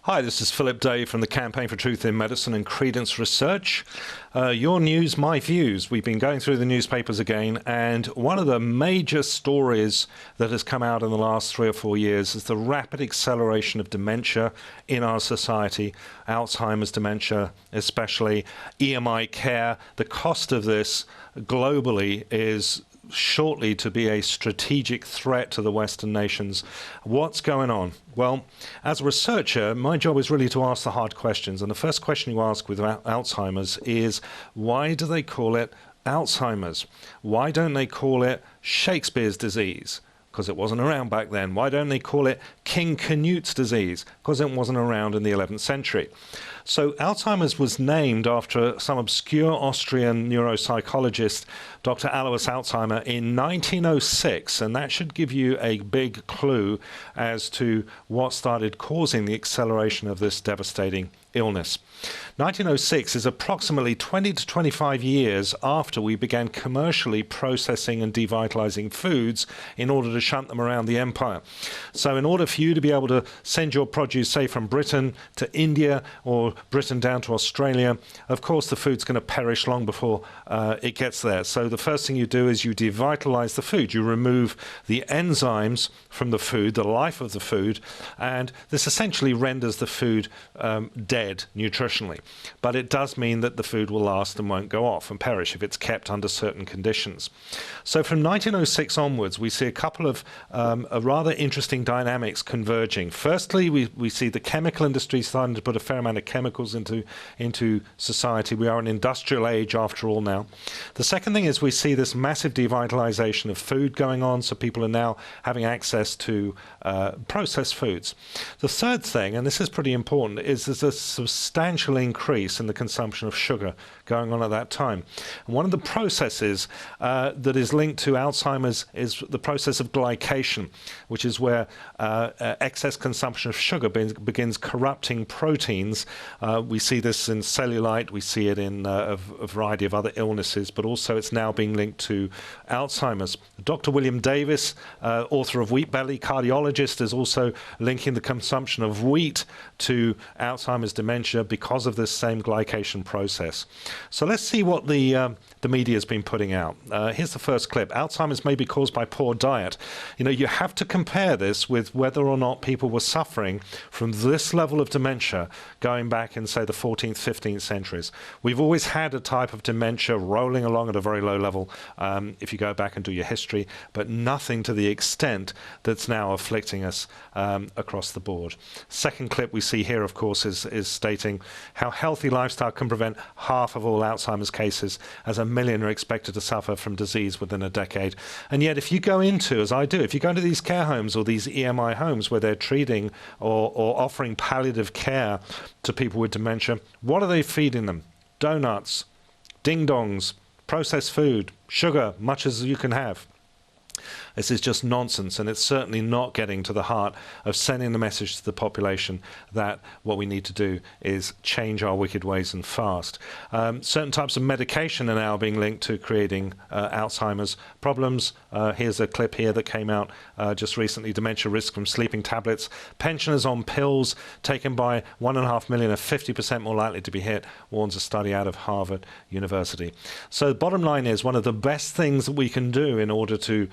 Hi, this is Philip Day from the Campaign for Truth in Medicine and Credence Research. Your news, my views. We've been going through the newspapers again, and one of the major stories that has come out in the last 3 or 4 years is the rapid acceleration of dementia in our society, Alzheimer's dementia especially, EMI care. The cost of this globally is shortly to be a strategic threat to the Western nations. What's going on? Well, as a researcher, my job is really to ask the hard questions. And the first question you ask with Alzheimer's is, why do they call it Alzheimer's? Why don't they call it Shakespeare's disease? Because it wasn't around back then. Why don't they call it King Canute's disease? Because it wasn't around in the 11th century. So Alzheimer's was named after some obscure Austrian neuropsychologist, Dr. Alois Alzheimer, in 1906, and that should give you a big clue as to what started causing the acceleration of this devastating illness. 1906 is approximately 20 to 25 years after we began commercially processing and devitalizing foods in order to shunt them around the empire. So in order for you to be able to send your produce, say, from Britain to India or Britain down to Australia, of course the food's going to perish long before it gets there. So the first thing you do is you devitalize the food. You remove the enzymes from the food, the life of the food, and this essentially renders the food dead nutritionally. But it does mean that the food will last and won't go off and perish if it's kept under certain conditions. So from 1906 onwards, we see a couple of rather interesting dynamics converging. Firstly, we see the chemical industry starting to put a fair amount of chemicals into society. We are an industrial age after all now. The second thing is we see this massive devitalization of food going on, so people are now having access to processed foods. The third thing, and this is pretty important, is there's a substantial increase in the consumption of sugar going on at that time. And one of the processes that is linked to Alzheimer's is the process of glycation, which is where excess consumption of sugar begins corrupting proteins. We see this in cellulite, we see it in a variety of other illnesses, but also it's now being linked to Alzheimer's. Dr. William Davis, author of Wheat Belly, cardiologist, is also linking the consumption of wheat to Alzheimer's dementia because of this same glycation process. So let's see what the media has been putting out. Here's the first clip. Alzheimer's may be caused by poor diet. You know, you have to compare this with whether or not people were suffering from this level of dementia going back in, say, the 14th, 15th centuries. We've always had a type of dementia rolling along at a very low level if you go back and do your history, but nothing to the extent that's now afflicting us across the board. Second clip we see here, of course, is stating how healthy lifestyle can prevent half of all Alzheimer's cases, as 1 million are expected to suffer from disease within a decade. And yet if you go into, as I do, if you go into these care homes or these EMI homes where they're treating or offering palliative care to people with dementia, what are they feeding them? Donuts, ding-dongs, processed food, sugar, much as you can have. This is just nonsense, and it's certainly not getting to the heart of sending the message to the population that what we need to do is change our wicked ways and fast. Certain types of medication are now being linked to creating Alzheimer's problems. Here's a clip here that came out just recently, dementia risk from sleeping tablets. Pensioners on pills taken by 1.5 million are 50% more likely to be hit, warns a study out of Harvard University. So the bottom line is, one of the best things that we can do in order to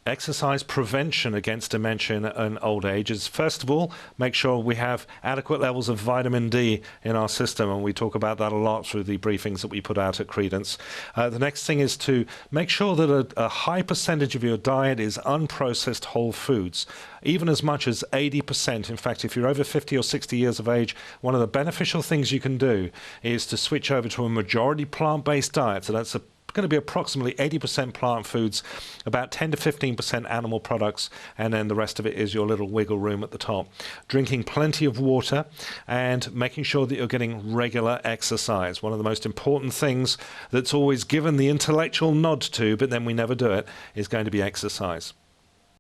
exercise prevention against dementia and old age is, first of all, make sure we have adequate levels of vitamin D in our system, and we talk about that a lot through the briefings that we put out at Credence. The next thing is to make sure that a high percentage of your diet is unprocessed whole foods, even as much as 80%. In fact, if you're over 50 or 60 years of age, one of the beneficial things you can do is to switch over to a majority plant-based diet. So that's going to be approximately 80% plant foods, about 10 to 15% animal products, and then the rest of it is your little wiggle room at the top. Drinking plenty of water and making sure that you're getting regular exercise. One of the most important things that's always given the intellectual nod to, but then we never do it, is going to be exercise.